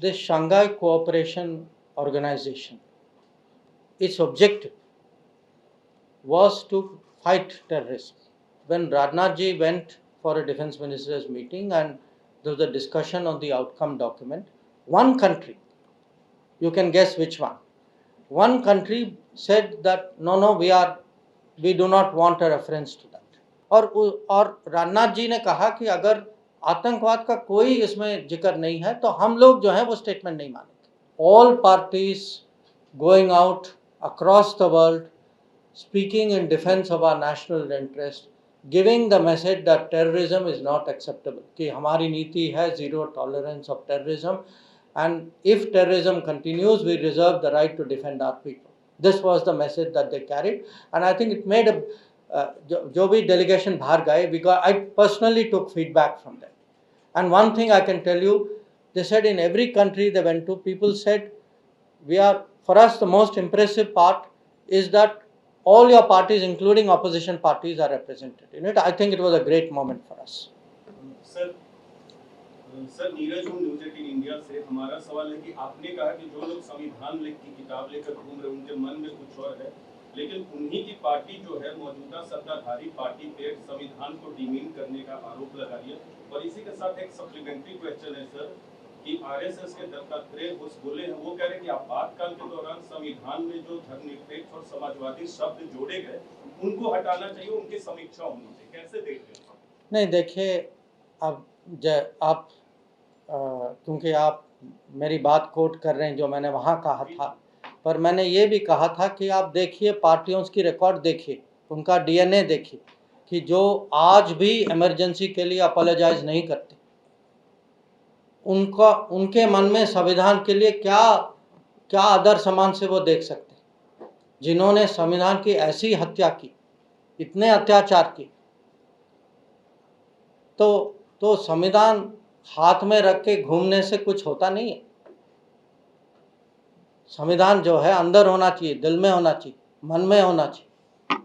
This Shanghai Cooperation Organization, its objective was to fight terrorism. When Rajnath ji went for a defense minister's meeting and there was a discussion on the outcome document, one country, you can guess which one country said that no, we do not want a reference to that. और राजनाथ जी ने कहा कि अगर आतंकवाद का कोई इसमें जिक्र नहीं है तो हम लोग जो है वो स्टेटमेंट नहीं मानेंगे. All parties going out across the world speaking in defense of our national interest, giving the message that terrorism is not acceptable, कि हमारी नीति है zero tolerance of terrorism, and if terrorism continues, we reserve the right to defend our people. This was the message that they carried, and I think it made a जो भी delegation बाहर गए, I personally took feedback from them, and one thing I can tell you, they said in every country they went to, people said, for us the most impressive part is that all your parties, including opposition parties, are represented in it. I think it was a great moment for us. Sir Neeraj हूँ news 18 India से. हमारा सवाल है कि आपने कहा कि जो लोग संविधान की किताब लेकर घूम रहे उनके मन में कुछ और है, लेकिन उन्हीं की पार्टी जो है मौजूदा सत्ताधारी पार्टी पे संविधान को डिमीन करने का आरोप लगा रही है. और इसी के साथ एक सप्लीमेंट्री क्वेश्चन है सर कि आरएसएस के दत्तात्रेय घोष बोले हैं, वो कह रहे हैं कि आपातकाल के दौरान संविधान में जो धर्मनिरपेक्ष और समाजवादी शब्द जोड़े गए उनको हटाना चाहिए, उनकी समीक्षा होनी चाहिए. कैसे देख रहे हैं? नहीं, देखिए, अब आप क्योंकि आप मेरी बात कोट कर रहे हैं जो मैंने वहाँ कहा था, पर मैंने ये भी कहा था कि आप देखिए पार्टियों की रिकॉर्ड देखिए, उनका डीएनए देखिए कि जो आज भी इमरजेंसी के लिए अपोलोजाइज नहीं करते, उनके मन में संविधान के लिए क्या आदर सम्मान से वो देख सकते हैं. जिन्होंने संविधान की ऐसी हत्या की, इतने अत्याचार किए, तो संविधान हाथ में रख के घूमने से कुछ होता नहीं है. संविधान जो है अंदर होना चाहिए, दिल में होना चाहिए, मन में होना चाहिए.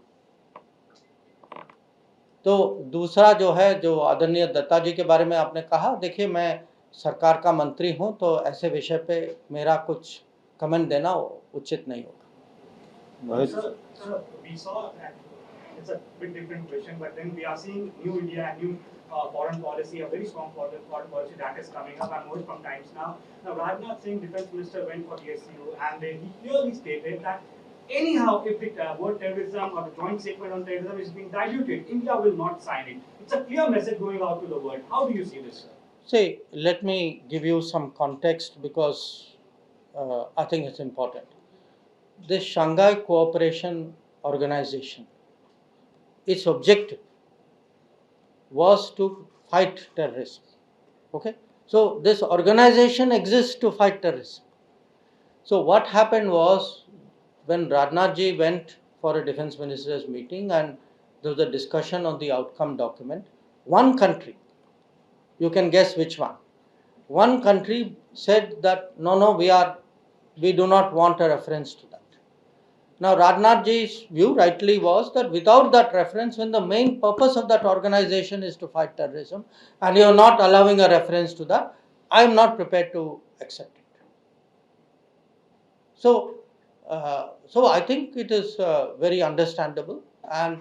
तो दूसरा जो है, जो आदरणीय दत्ता जी के बारे में आपने कहा, देखिए मैं सरकार का मंत्री हूं, तो ऐसे विषय पे मेरा कुछ कमेंट देना उचित नहीं होगा. It's a bit different question, but then we are seeing new India and new foreign policy, a very strong foreign policy that is coming up and more from times now. Now, Rajnath Singh, defense minister, went for the SCO and he clearly stated that anyhow, if the word terrorism or the joint statement on terrorism is being diluted, India will not sign it. It's a clear message going out to the world. How do you see this, sir? See, let me give you some context because I think it's important. This Shanghai Cooperation Organization, its objective was to fight terrorism. Okay, so this organization exists to fight terrorism. So what happened was, when Rajnath ji went for a defense minister's meeting and there was a discussion on the outcome document, one country, you can guess which one country said that no, we do not want a reference to that. Now, Rajnath ji's view rightly was that without that reference, when the main purpose of that organization is to fight terrorism, and you are not allowing a reference to that, I am not prepared to accept it. So I think it is very understandable. And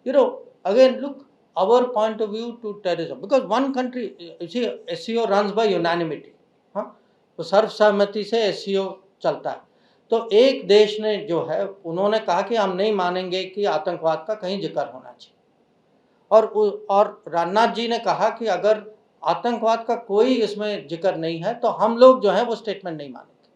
again, look, our point of view to terrorism, because one country, you see, SCO runs by unanimity. तो सर्वसहमति से SCO चलता है. तो एक देश ने जो है, उन्होंने कहा कि हम नहीं मानेंगे कि आतंकवाद का कहीं जिक्र होना चाहिए. और राजनाथ जी ने कहा कि अगर आतंकवाद का कोई इसमें जिक्र नहीं है तो हम लोग जो है वो स्टेटमेंट नहीं मानेंगे.